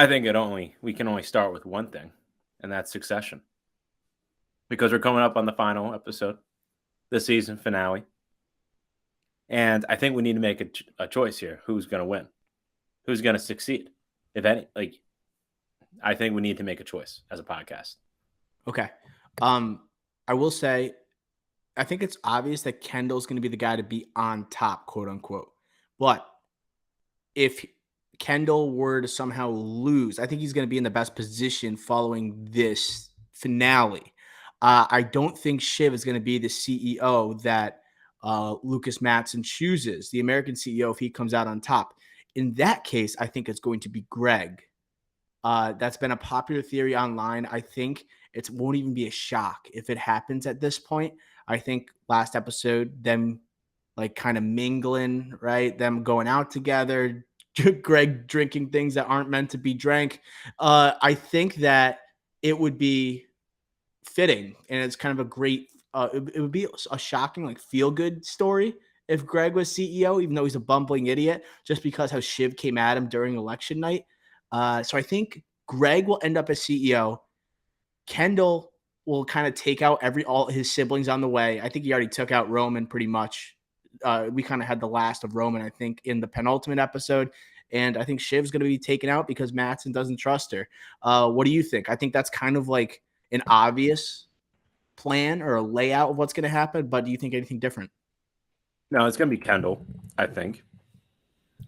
I think we can only start with one thing, and that's Succession, because we're coming up on the final episode, the season finale, and I think we need to make a choice here. Who's going to win? Who's going to succeed? If any, like, I think we need to make a choice as a podcast. Okay. I will say, I think it's obvious that Kendall's going to be the guy to be on top, quote unquote. But if Kendall were to somehow lose, I think he's going to be in the best position following this finale. I don't think Shiv is going to be the CEO that Lucas Matson chooses, the American CEO, if he comes out on top. In that case, I think it's going to be Greg. That's been a popular theory online. I think it won't even be a shock if it happens at this point. I think last episode, them like kind of mingling, right? Them going out together, Greg drinking things that aren't meant to be drank. I think that it would be fitting, and it's kind of a great. It would be a shocking, like feel good story if Greg was CEO, even though he's a bumbling idiot, just because how Shiv came at him during election night. So I think Greg will end up as CEO. Kendall will kind of take out all his siblings on the way. I think he already took out Roman pretty much. We kind of had the last of Roman, I think, in the penultimate episode. And I think Shiv's going to be taken out because Matson doesn't trust her. What do you think? I think that's kind of like an obvious plan or a layout of what's going to happen. But do you think anything different? No, it's going to be Kendall, I think.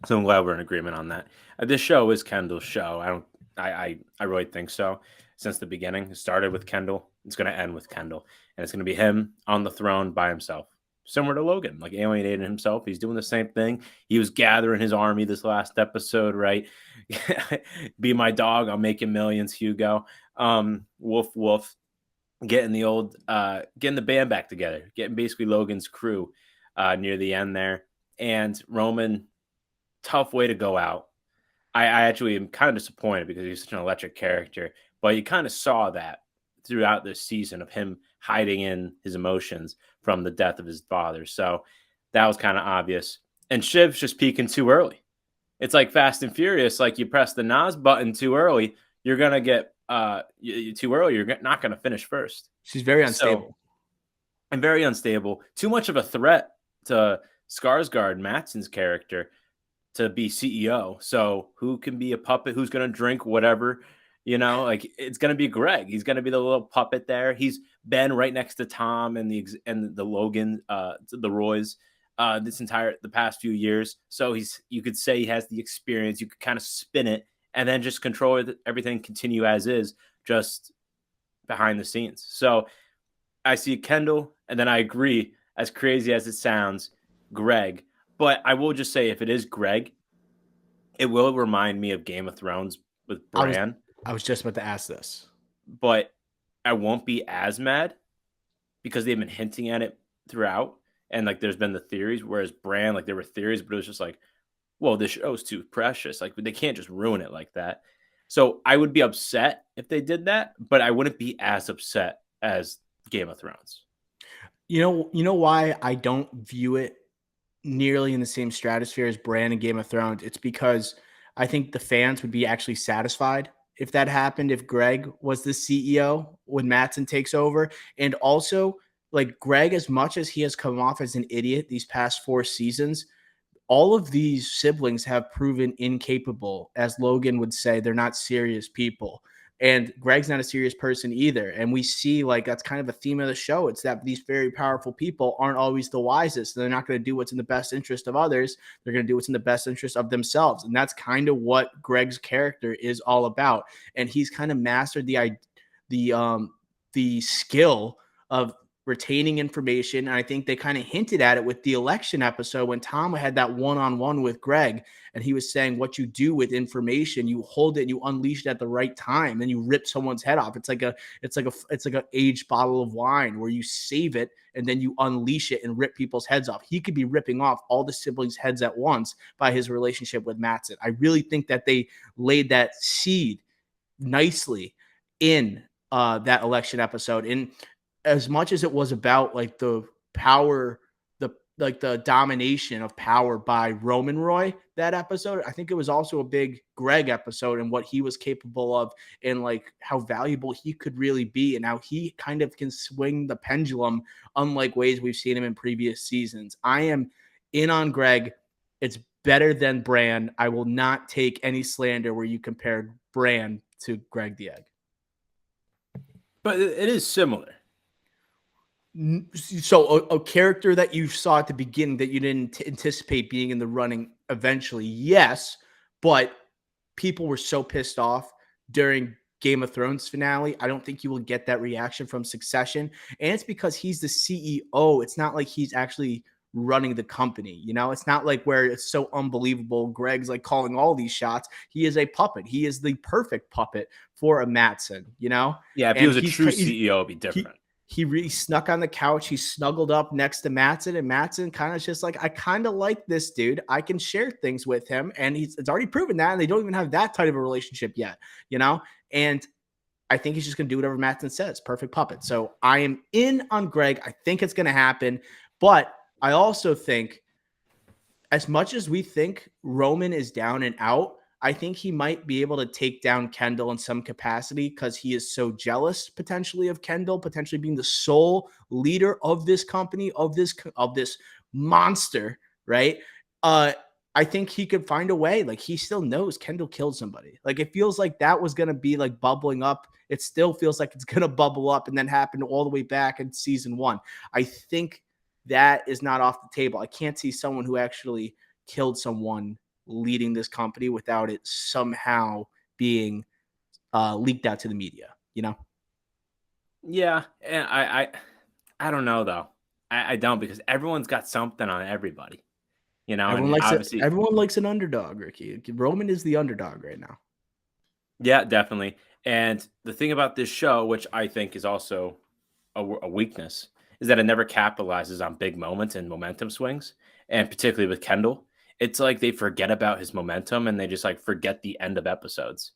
So I'm glad we're in agreement on that. This show is Kendall's show. I really think so. Since the beginning, it started with Kendall. It's going to end with Kendall, and it's going to be him on the throne by himself, similar to Logan, like alienating himself. He's doing the same thing. He was gathering his army this last episode, right? Be my dog. I'll make you millions, Hugo. Woof woof. Getting getting the band back together, getting basically Logan's crew near the end there, and Roman. Tough way to go out. I actually am kind of disappointed because he's such an electric character, but you kind of saw that throughout this season of him hiding in his emotions from the death of his father. So that was kind of obvious. And Shiv's just peaking too early. It's like Fast and Furious. Like you press the NOS button too early, you're gonna get too early. You're not gonna finish first. She's very So unstable. and very unstable. Too much of a threat to Skarsgård, Matson's character, to be CEO. So who can be a puppet? Who's going to drink whatever? Like it's going to be Greg. He's going to be the little puppet there. He's been right next to Tom and the Logan, the Roys, the past few years. So you could say he has the experience. You could kind of spin it and then just control everything, continue as is, just behind the scenes. So I see Kendall, and then I agree. As crazy as it sounds, Greg. But I will just say, if it is Greg, it will remind me of Game of Thrones with Bran. I was just about to ask this. But I won't be as mad because they've been hinting at it throughout. And like there's been the theories, whereas Bran, like there were theories, but it was just like, well, this show's too precious. Like they can't just ruin it like that. So I would be upset if they did that, but I wouldn't be as upset as Game of Thrones. You know why I don't view it nearly in the same stratosphere as Bran and Game of Thrones? It's because I think the fans would be actually satisfied if that happened, if Greg was the CEO when Matson takes over. And also, like Greg, as much as he has come off as an idiot these past 4 seasons, all of these siblings have proven incapable. As Logan would say, they're not serious people. And Greg's not a serious person either. And we see like that's kind of a theme of the show. It's that these very powerful people aren't always the wisest. They're not going to do what's in the best interest of others. They're going to do what's in the best interest of themselves. And that's kind of what Greg's character is all about. And he's kind of mastered the skill of retaining information. And I think they kind of hinted at it with the election episode when Tom had that one-on-one with Greg, and he was saying what you do with information, you hold it and you unleash it at the right time, then you rip someone's head off. It's like an aged bottle of wine where you save it and then you unleash it and rip people's heads off. He could be ripping off all the siblings' heads at once by his relationship with Matson. I really think that they laid that seed nicely in that election episode. And as much as it was about like the like the domination of power by Roman Roy that episode. I think it was also a big Greg episode and what he was capable of and like how valuable he could really be and how he kind of can swing the pendulum unlike ways we've seen him in previous seasons. I am in on Greg. It's better than Bran. I will not take any slander where you compared Bran to Greg the Egg. But it is similar. So a character that you saw at the beginning that you didn't anticipate being in the running eventually, yes, but people were so pissed off during Game of Thrones finale. I don't think you will get that reaction from Succession, and it's because he's the CEO. It's not like he's actually running the company. You know, it's not like where it's so unbelievable. Greg's like calling all these shots. He is a puppet. He is the perfect puppet for a Matsson. You know, yeah. If he was a true CEO, it'd be different. He really snuck on the couch. He snuggled up next to Matsson, and Matsson kind of just like, I kind of like this dude. I can share things with him, and it's already proven that, and they don't even have that type of a relationship yet, you know? And I think he's just going to do whatever Matsson says. Perfect puppet. So I am in on Greg. I think it's going to happen, but I also think as much as we think Roman is down and out, I think he might be able to take down Kendall in some capacity because he is so jealous potentially of Kendall, potentially being the sole leader of this company, of this monster, right? I think he could find a way. Like he still knows Kendall killed somebody. Like it feels like that was going to be like bubbling up. It still feels like it's going to bubble up and then happen all the way back in season 1. I think that is not off the table. I can't see someone who actually killed someone leading this company without it somehow being leaked out to the media, you know? Yeah, and I don't know though. I don't because everyone's got something on everybody. You know, Everyone likes an underdog, Ricky. Roman is the underdog right now. Yeah, definitely. And the thing about this show, which I think is also a weakness, is that it never capitalizes on big moments and momentum swings, and particularly with Kendall. It's like they forget about his momentum and they just like forget the end of episodes,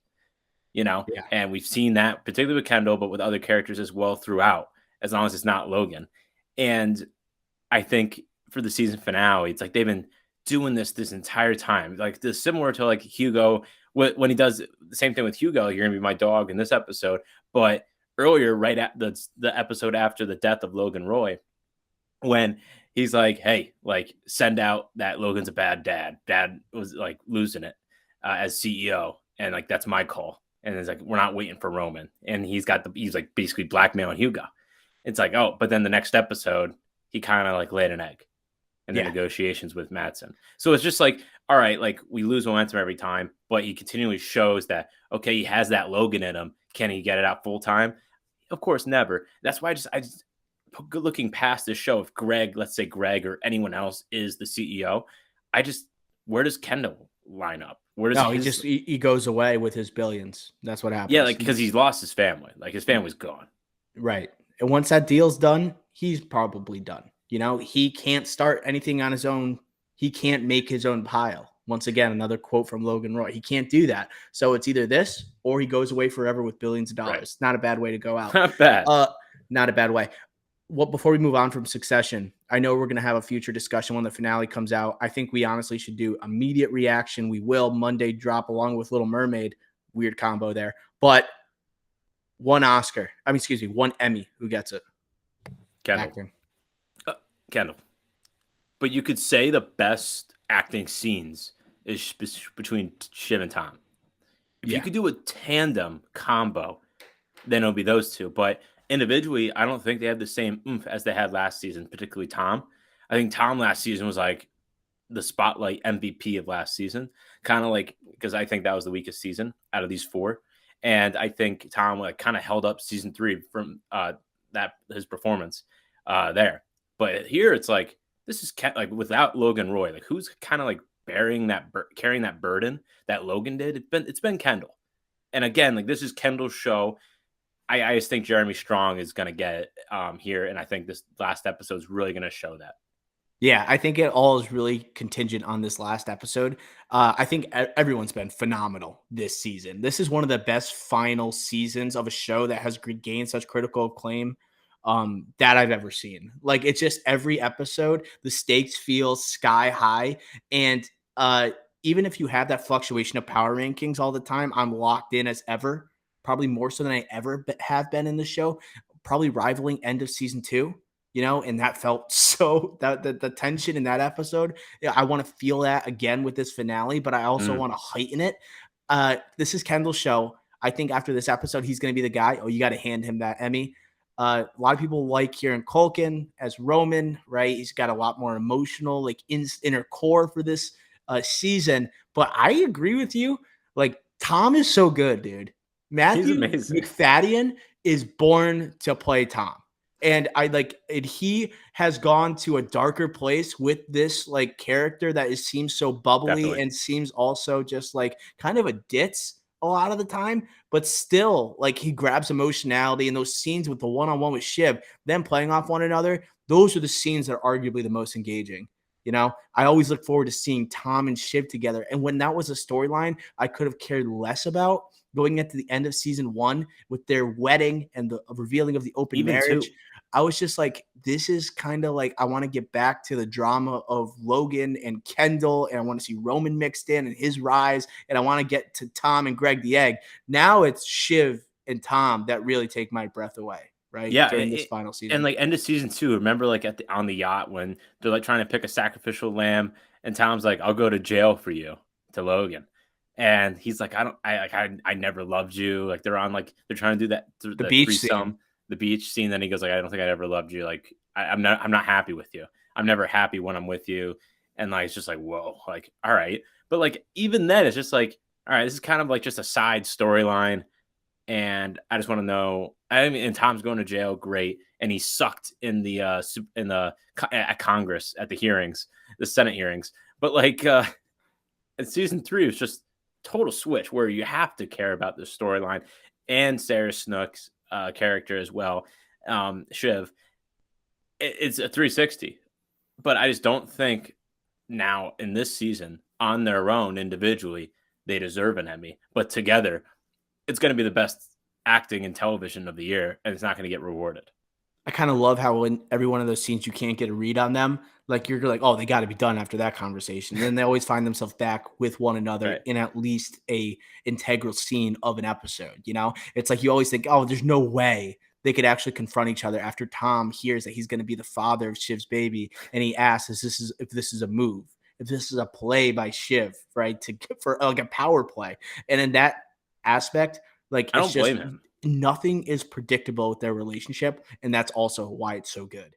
you know? Yeah. And we've seen that particularly with Kendall, but with other characters as well throughout, as long as it's not Logan. And I think for the season finale, it's like they've been doing this entire time. Like this similar to like Hugo, when he does the same thing with Hugo, you're gonna be my dog in this episode. But earlier, right at the episode after the death of Logan Roy, when he's like, hey, like send out that Logan's a bad dad. Dad was like losing it as CEO. And like, that's my call. And it's like, we're not waiting for Roman. And he's like basically blackmailing Hugo. It's like, oh, but then the next episode, he kind of like laid an egg in the negotiations with Matsson. So it's just like, all right, like we lose momentum every time, but he continually shows that, okay, he has that Logan in him. Can he get it out full time? Of course, never. That's why I just looking past this show, if Greg, let's say Greg or anyone else is the CEO, where does Kendall line up? Where does he goes away with his billions. That's what happens. Yeah, like because he's lost his family. Like his family's gone. Right. And once that deal's done, he's probably done. You know, he can't start anything on his own. He can't make his own pile. Once again, another quote from Logan Roy. He can't do that. So it's either this or he goes away forever with billions of dollars. Right. Not a bad way to go out. Not bad. Not a bad way. Well, before we move on from Succession, I know we're going to have a future discussion when the finale comes out. I think we honestly should do immediate reaction. We will Monday drop along with Little Mermaid. Weird combo there. But one Emmy. Who gets it? Kendall. Kendall. But you could say the best acting scenes is between Shiv and Tom. If you could do a tandem combo, then it'll be those two. But individually, I don't think they have the same oomph as they had last season, particularly Tom. I think Tom last season was like the spotlight MVP of last season, kind of like, because I think that was the weakest season out of these 4. And I think Tom like kind of held up season 3 from his performance there. But here it's like, this is like without Logan Roy, like who's kind of like carrying that burden that Logan did? It's been Kendall. And again, like this is Kendall's show. I just think Jeremy Strong is going to get it here. And I think this last episode is really going to show that. Yeah, I think it all is really contingent on this last episode. I think everyone's been phenomenal this season. This is one of the best final seasons of a show that has gained such critical acclaim. that I've ever seen. Like it's just every episode, the stakes feel sky high. And even if you have that fluctuation of power rankings all the time, I'm locked in as ever, probably more so than I ever have been in the show, probably rivaling end of season 2. And that felt so that the tension in that episode. Yeah, I want to feel that again with this finale, but I also Mm. want to heighten it. This is Kendall's show. I think after this episode, he's going to be the guy. Oh, you got to hand him that Emmy. A lot of people like Kieran Culkin as Roman, right? He's got a lot more emotional, like inner core for this season. But I agree with you. Like Tom is so good, dude. He's Matthew amazing. McFadden is born to play Tom. And I like it. He has gone to a darker place with this like character that seems so bubbly Definitely. and seems also just like kind of a ditz a lot of the time, but still like he grabs emotionality and those scenes with the one-on-one with Shiv, them playing off one another. Those are the scenes that are arguably the most engaging. I always look forward to seeing Tom and Shiv together. And when that was a storyline, I could have cared less about going into the end of season 1 with their wedding and the revealing of the open Even marriage. two. I was just like, this is kind of like, I want to get back to the drama of Logan and Kendall, and I want to see Roman mixed in and his rise, and I want to get to Tom and Greg the Egg. Now it's Shiv and Tom that really take my breath away, right? Yeah, During this final season. and like end of season 2. Remember, like on the yacht when they're like trying to pick a sacrificial lamb, and Tom's like, "I'll go to jail for you," to Logan, and he's like, I never loved you." Like they're on like they're trying to do that The beach threesome, the beach scene. Then he goes like, "I don't think I ever loved you. Like I'm not happy with you. I'm never happy when I'm with you." And like it's just like, whoa, like all right, but like even then, it's just like, all right, this is kind of like just a side storyline. And I just want to know. I mean, and Tom's going to jail, great, and he sucked in the at Congress at the hearings, the Senate hearings. But like in season 3, it's just total switch where you have to care about the storyline and Sarah Snook's character as well, Shiv. It's a 360, but I just don't think now in this season on their own individually they deserve an Emmy, but together it's going to be the best acting in television of the year, and it's not going to get rewarded. I kind of love how in every one of those scenes you can't get a read on them. Like you're like, oh, they got to be done after that conversation. And then they always find themselves back with one another Right. in at least a integral scene of an episode. It's like you always think, oh, there's no way they could actually confront each other after Tom hears that he's going to be the father of Shiv's baby, and he asks, if this is a move, if this is a play by Shiv, right, for like a power play, and in that aspect, like I it's don't just blame him. nothing is predictable with their relationship, and that's also why it's so good.